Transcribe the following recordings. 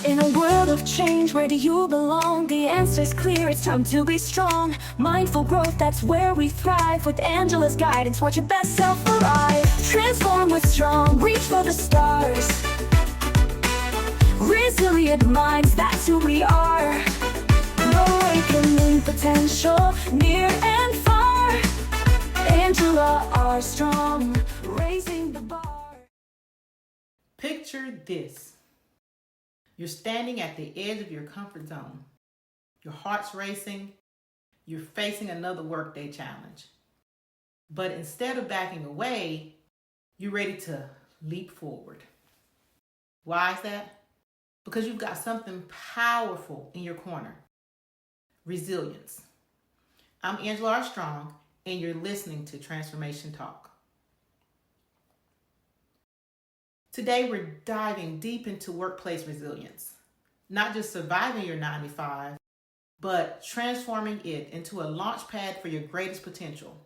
In a world of change, where do you belong? The answer's clear, it's time to be strong. Mindful growth, that's where we thrive. With Angela's guidance, watch your best self arrive. Transform with strong, reach for the stars. Resilient minds, that's who we are. Awakening potential, near and far. Angela Armstrong, raising the bar. Picture this. You're standing at the edge of your comfort zone. Your heart's racing. You're facing another workday challenge. But instead of backing away, you're ready to leap forward. Why is that? Because you've got something powerful in your corner. Resilience. I'm Angela Armstrong, and you're listening to Transformation Talk. Today, we're diving deep into workplace resilience. Not just surviving your 9 to 5, but transforming it into a launch pad for your greatest potential.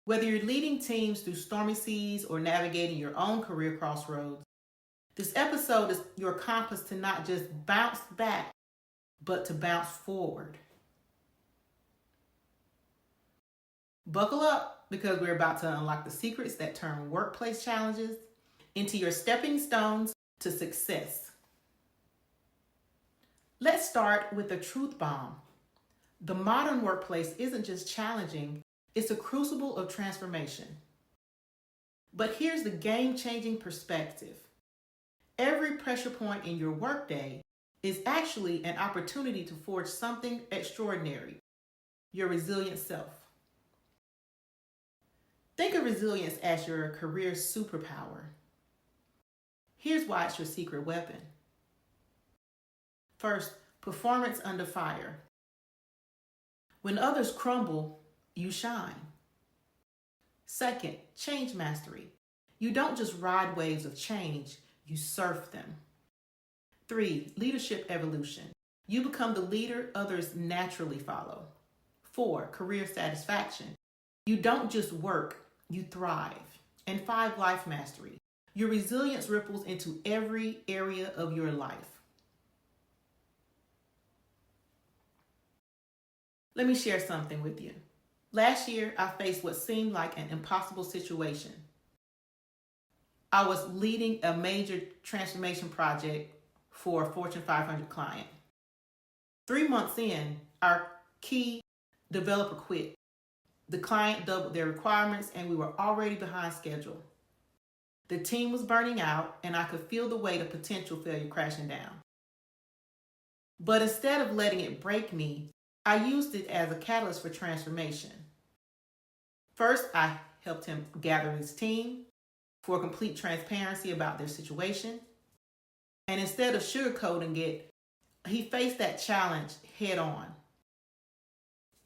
Whether you're leading teams through stormy seas or navigating your own career crossroads, this episode is your compass to not just bounce back, but to bounce forward. Buckle up, because we're about to unlock the secrets that turn workplace challenges into your stepping stones to success. Let's start with the truth bomb. The modern workplace isn't just challenging, it's a crucible of transformation. But here's the game-changing perspective. Every pressure point in your workday is actually an opportunity to forge something extraordinary, your resilient self. Think of resilience as your career superpower. Here's why it's your secret weapon. First, performance under fire. When others crumble, you shine. Second, change mastery. You don't just ride waves of change, you surf them. 3, leadership evolution. You become the leader others naturally follow. 4, career satisfaction. You don't just work, you thrive. And 5, life mastery. Your resilience ripples into every area of your life. Let me share something with you. Last year, I faced what seemed like an impossible situation. I was leading a major transformation project for a Fortune 500 client. 3 months in, our key developer quit. The client doubled their requirements, and we were already behind schedule. The team was burning out, and I could feel the weight of potential failure crashing down. But instead of letting it break me, I used it as a catalyst for transformation. First, I helped him gather his team for complete transparency about their situation. And instead of sugarcoating it, he faced that challenge head on.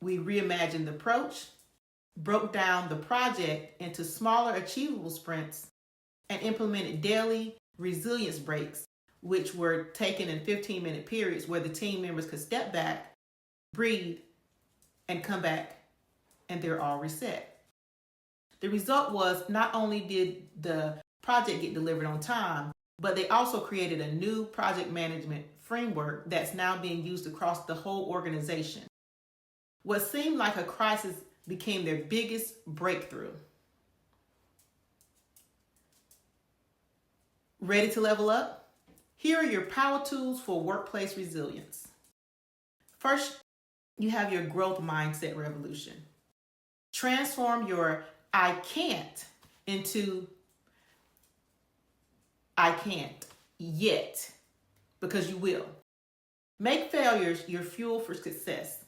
We reimagined the approach, broke down the project into smaller achievable sprints, and implemented daily resilience breaks, which were taken in 15-minute periods where the team members could step back, breathe, and come back, and they're all reset. The result was not only did the project get delivered on time, but they also created a new project management framework that's now being used across the whole organization. What seemed like a crisis became their biggest breakthrough. Ready to level up? Here are your power tools for workplace resilience. First, you have your growth mindset revolution. Transform your I can't into I can't yet, because you will. Make failures your fuel for success.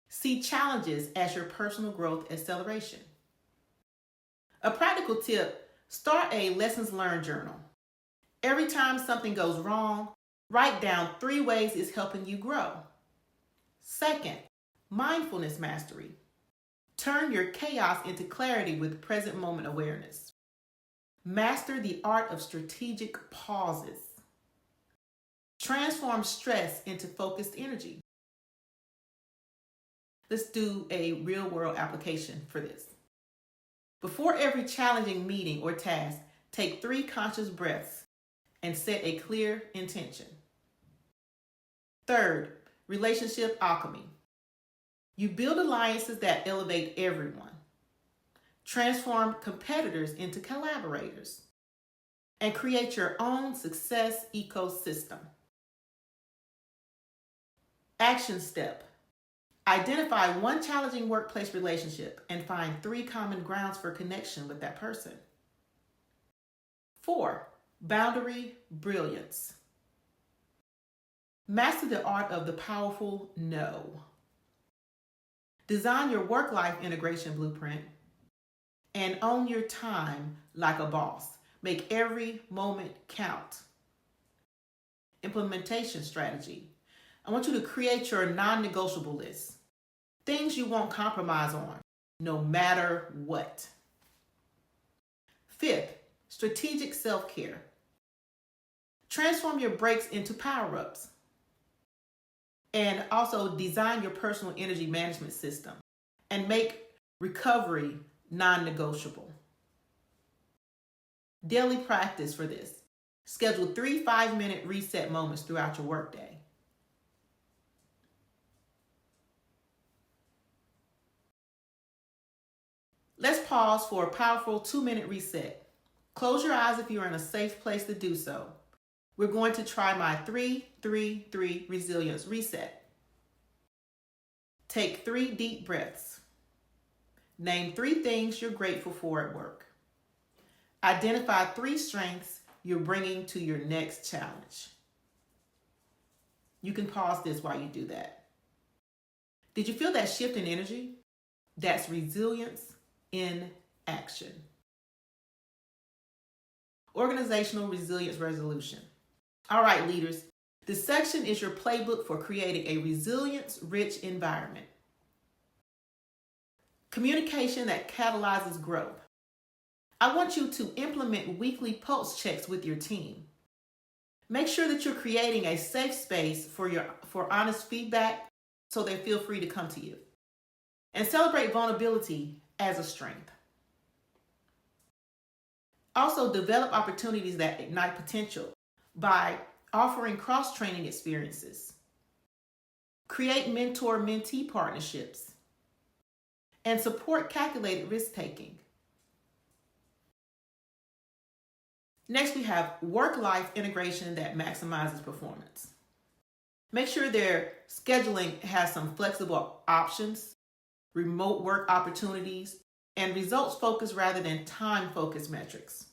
See challenges as your personal growth acceleration. A practical tip: start a lessons learned journal. Every time something goes wrong, write down 3 ways it's helping you grow. Second, mindfulness mastery. Turn your chaos into clarity with present moment awareness. Master the art of strategic pauses. Transform stress into focused energy. Let's do a real world application for this. Before every challenging meeting or task, take 3 conscious breaths and set a clear intention. Third, relationship alchemy. You build alliances that elevate everyone, transform competitors into collaborators, and create your own success ecosystem. Action step. Identify one challenging workplace relationship and find 3 common grounds for connection with that person. 4. Boundary brilliance. Master the art of the powerful no. Design your work-life integration blueprint and own your time like a boss. Make every moment count. Implementation strategy. I want you to create your non-negotiable list. Things you won't compromise on, no matter what. 5th, strategic self-care. Transform your breaks into power-ups. And also design your personal energy management system and make recovery non-negotiable. Daily practice for this. Schedule 3 5-minute reset moments throughout your workday. Let's pause for a powerful 2-minute reset. Close your eyes if you're in a safe place to do so. We're going to try my 3-3-3 resilience reset. Take 3 deep breaths. Name 3 things you're grateful for at work. Identify 3 strengths you're bringing to your next challenge. You can pause this while you do that. Did you feel that shift in energy? That's resilience in action. Organizational resilience resolution. All right, leaders, this section is your playbook for creating a resilience-rich environment. Communication that catalyzes growth. I want you to implement weekly pulse checks with your team. Make sure that you're creating a safe space for honest feedback so they feel free to come to you. And celebrate vulnerability as a strength. Also, develop opportunities that ignite potential by offering cross-training experiences. Create mentor-mentee partnerships. And support calculated risk-taking. Next, we have work-life integration that maximizes performance. Make sure their scheduling has some flexible options, remote work opportunities, and results-focused rather than time-focused metrics.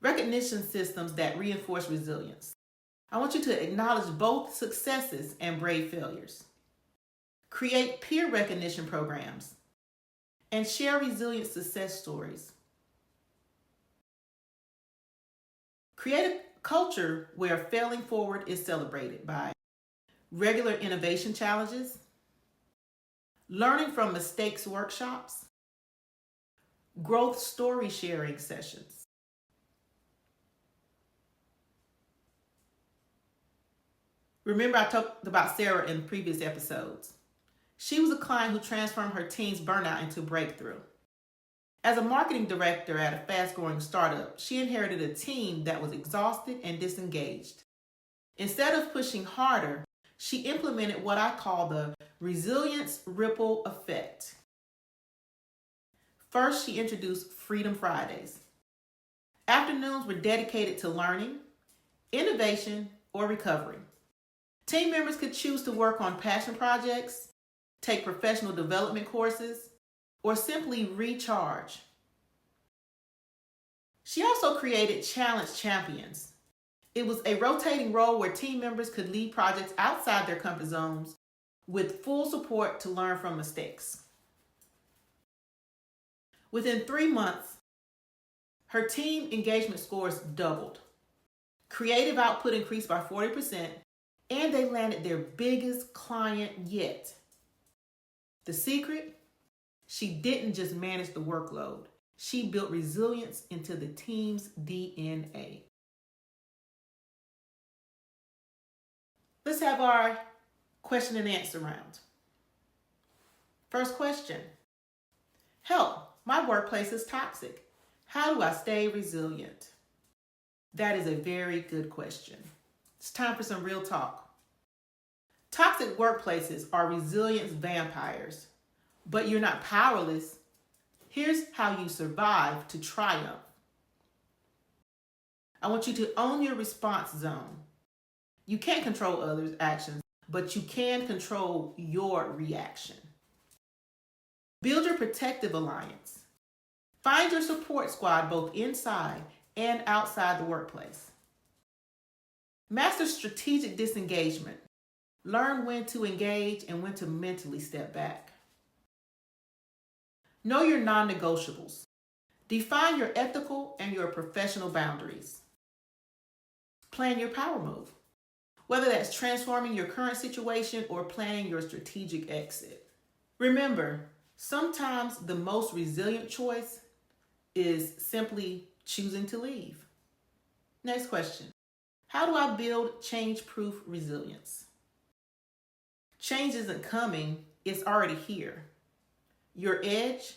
Recognition systems that reinforce resilience. I want you to acknowledge both successes and brave failures. Create peer recognition programs and share resilient success stories. Create a culture where failing forward is celebrated by regular innovation challenges, learning from mistakes workshops, growth story sharing sessions. Remember, I talked about Sarah in previous episodes. She was a client who transformed her team's burnout into breakthrough. As a marketing director at a fast-growing startup, she inherited a team that was exhausted and disengaged. Instead of pushing harder, she implemented what I call the resilience ripple effect. First, she introduced Freedom Fridays. Afternoons were dedicated to learning, innovation, or recovery. Team members could choose to work on passion projects, take professional development courses, or simply recharge. She also created Challenge Champions. It was a rotating role where team members could lead projects outside their comfort zones with full support to learn from mistakes. Within 3 months, her team engagement scores doubled. Creative output increased by 40%, and they landed their biggest client yet. The secret? She didn't just manage the workload. She built resilience into the team's DNA. Let's have our question and answer round. First question. Help, my workplace is toxic. How do I stay resilient? That is a very good question. It's time for some real talk. Toxic workplaces are resilience vampires, but you're not powerless. Here's how you survive to triumph. I want you to own your response zone. You can't control others' actions, but you can control your reaction. Build your protective alliance. Find your support squad both inside and outside the workplace. Master strategic disengagement. Learn when to engage and when to mentally step back. Know your non-negotiables. Define your ethical and your professional boundaries. Plan your power move, whether that's transforming your current situation or planning your strategic exit. Remember, sometimes the most resilient choice is simply choosing to leave. Next question. How do I build change-proof resilience? Change isn't coming, it's already here. Your edge,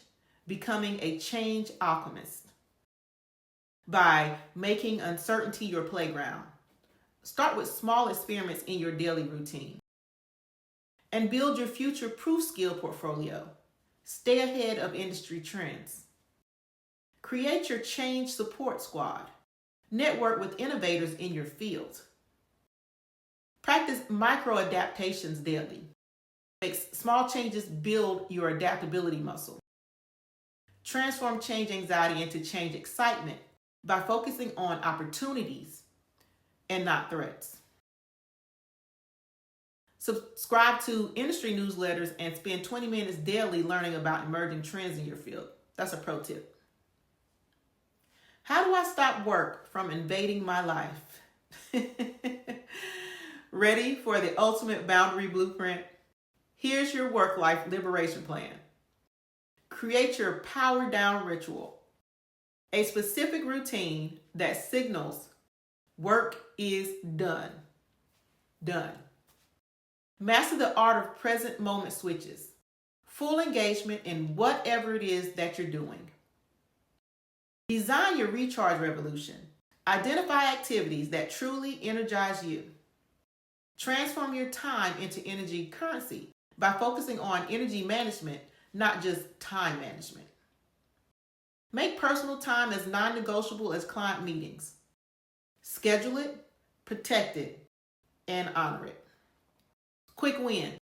becoming a change alchemist. By making uncertainty your playground. Start with small experiments in your daily routine. And build your future-proof skill portfolio. Stay ahead of industry trends. Create your change support squad. Network with innovators in your field. Practice micro adaptations daily. Make small changes build your adaptability muscle. Transform change anxiety into change excitement by focusing on opportunities and not threats. Subscribe to industry newsletters and spend 20 minutes daily learning about emerging trends in your field. That's a pro tip. How do I stop work from invading my life? Ready for the ultimate boundary blueprint? Here's your work-life liberation plan. Create your power down ritual. A specific routine that signals work is done. Done. Master the art of present moment switches. Full engagement in whatever it is that you're doing. Design your recharge revolution. Identify activities that truly energize you. Transform your time into energy currency by focusing on energy management, not just time management. Make personal time as non-negotiable as client meetings. Schedule it, protect it, and honor it. Quick win.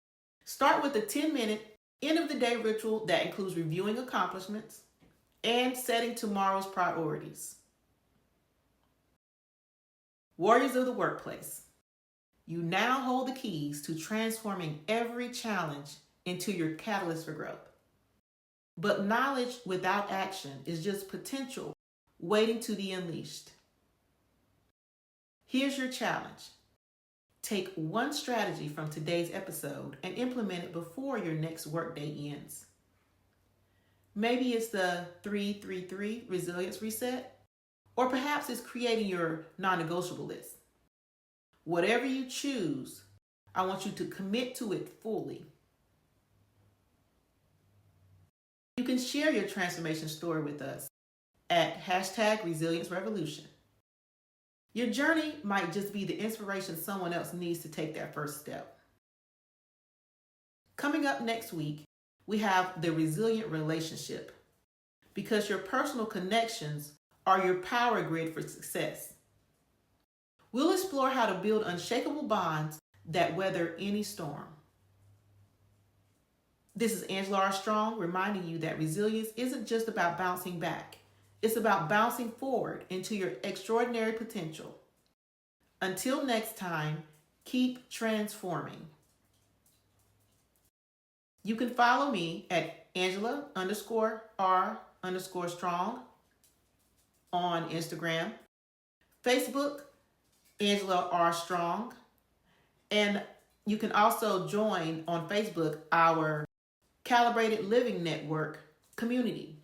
Start with a 10-minute end of the day ritual that includes reviewing accomplishments and setting tomorrow's priorities. Warriors of the workplace. You now hold the keys to transforming every challenge into your catalyst for growth. But knowledge without action is just potential waiting to be unleashed. Here's your challenge. Take one strategy from today's episode and implement it before your next workday ends. Maybe it's the 3-3-3 resilience reset, or perhaps it's creating your non-negotiable list. Whatever you choose, I want you to commit to it fully. You can share your transformation story with us at #ResilienceRevolution. Your journey might just be the inspiration someone else needs to take that first step. Coming up next week, we have the resilient relationship, because your personal connections are your power grid for success. We'll explore how to build unshakable bonds that weather any storm. This is Angela R. Strong reminding you that resilience isn't just about bouncing back. It's about bouncing forward into your extraordinary potential. Until next time, keep transforming. You can follow me at Angela_R_strong on Instagram, Facebook, Angela R. Strong, and you can also join on Facebook our Calibrated Living Network community.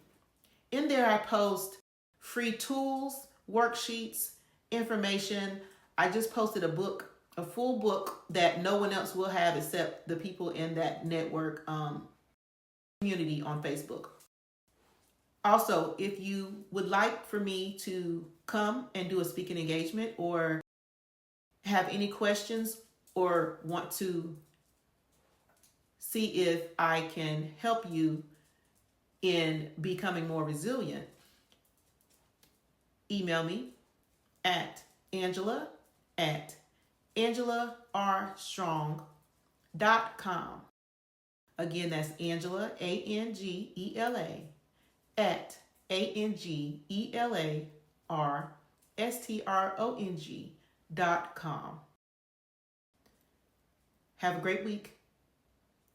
In there, I post free tools, worksheets, information. I just posted a full book that no one else will have except the people in that network community on Facebook. Also, if you would like for me to come and do a speaking engagement, or have any questions, or want to see if I can help you in becoming more resilient, email me at angela@angelarstrong.com. Again, that's Angela, ANGELA, at ANGELARSTRONG.com. Have a great week.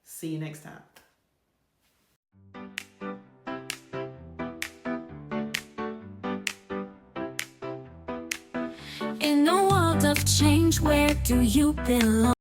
See you next time. In a world of change, where do you belong?